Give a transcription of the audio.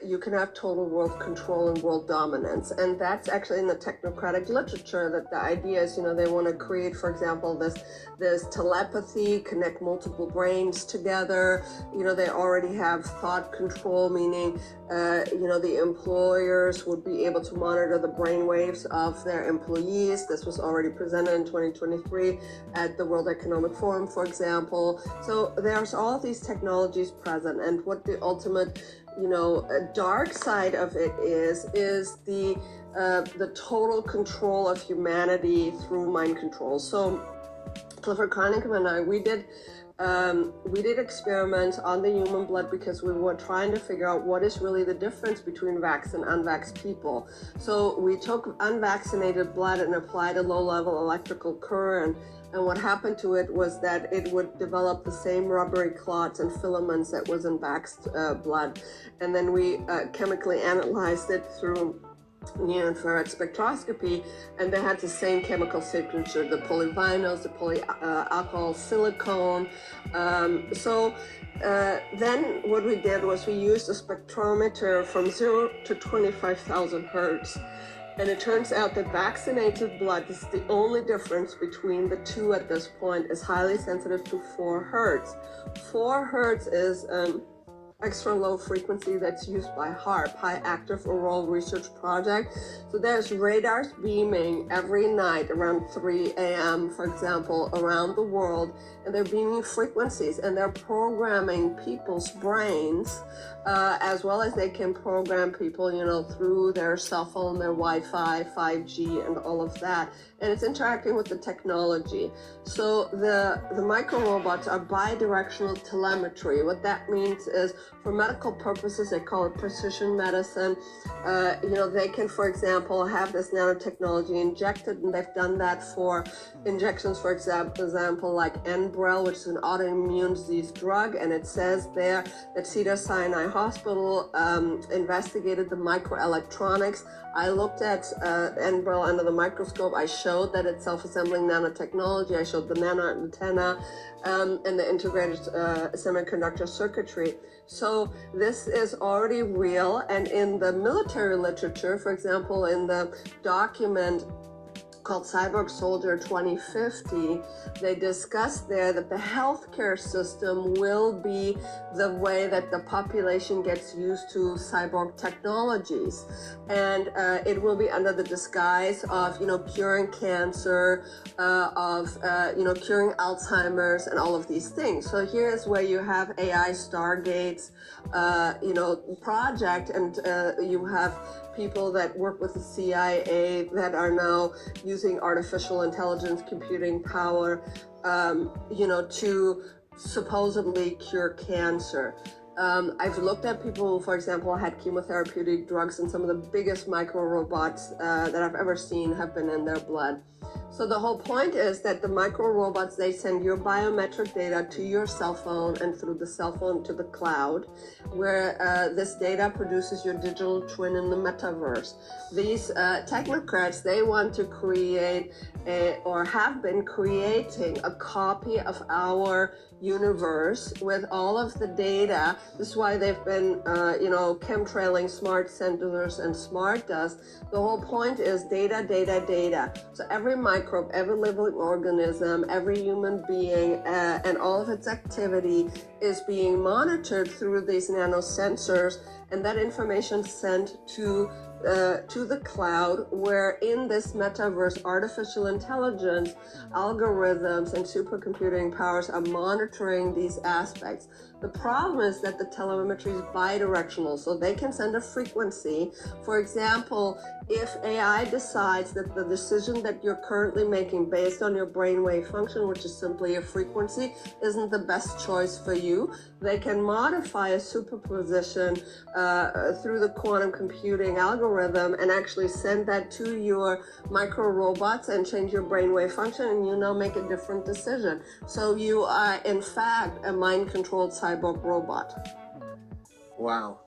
you can have total world control and world dominance. And that's actually in the technocratic literature, that the idea is, they want to create, for example, this telepathy, connect multiple brains together. They already have thought control, meaning, the employers would be able to monitor the brain waves of their employees. This was already presented in 2023 at the World Economic Forum, for example. So there's all of these technologies present, and what the ultimate dark side of it is the total control of humanity through mind control. So Clifford Carnicom and I, we did experiments on the human blood because we were trying to figure out what is really the difference between vaxxed and unvaxxed people. So we took unvaccinated blood and applied a low-level electrical current, and what happened to it was that it would develop the same rubbery clots and filaments that was in vaxxed blood. And then we chemically analyzed it through near-infrared spectroscopy, and they had the same chemical signature, the polyvinyls, the polyalcohol silicone. Then what we did was we used a spectrometer from 0 to 25,000 hertz. And it turns out that vaccinated blood, this is the only difference between the two at this point, is highly sensitive to 4 hertz. 4 hertz is extra low frequency that's used by HAARP, High Active Auroral Research Project. So there's radars beaming every night around 3 a.m., for example, around the world, and they're beaming frequencies, and they're programming people's brains, as well as they can program people, through their cell phone, their Wi-Fi, 5G, and all of that. And it's interacting with the technology. So the micro robots are bidirectional telemetry. What that means is, for medical purposes, they call it precision medicine. They can, for example, have this nanotechnology injected, and they've done that for injections, for example, like Enbrel, which is an autoimmune disease drug, and it says there that Cedars-Sinai Hospital investigated the microelectronics. I looked at Enbrel under the microscope. I showed that it's self-assembling nanotechnology. I showed the nano antenna and the integrated semiconductor circuitry. So this is already real, and in the military literature, for example, in the document called Cyborg Soldier 2050, they discuss there that the healthcare system will be the way that the population gets used to cyborg technologies. And it will be under the disguise of, curing cancer, curing Alzheimer's, and all of these things. So here's where you have AI Stargates, project, and you have people that work with the CIA that are now using artificial intelligence computing power, to supposedly cure cancer. I've looked at people who, for example, had chemotherapeutic drugs, and some of the biggest micro robots that I've ever seen have been in their blood. So the whole point is that the micro robots, they send your biometric data to your cell phone, and through the cell phone to the cloud, where this data produces your digital twin in the metaverse. These technocrats, they want to create or have been creating a copy of our universe with all of the data. This is why they've been, chemtrailing smart sensors and smart dust. The whole point is data, data, data. So every microbe, every living organism, every human being, and all of its activity is being monitored through these nanosensors, and that information sent to the cloud, where in this metaverse, artificial intelligence, algorithms, and supercomputing powers are monitoring these aspects. The problem is that the telemetry is bidirectional, so they can send a frequency. For example, if AI decides that the decision that you're currently making based on your brainwave function, which is simply a frequency, isn't the best choice for you, they can modify a superposition through the quantum computing algorithm and actually send that to your micro robots and change your brainwave function, and you now make a different decision. So you are, in fact, a mind-controlled cyborg robot. Wow.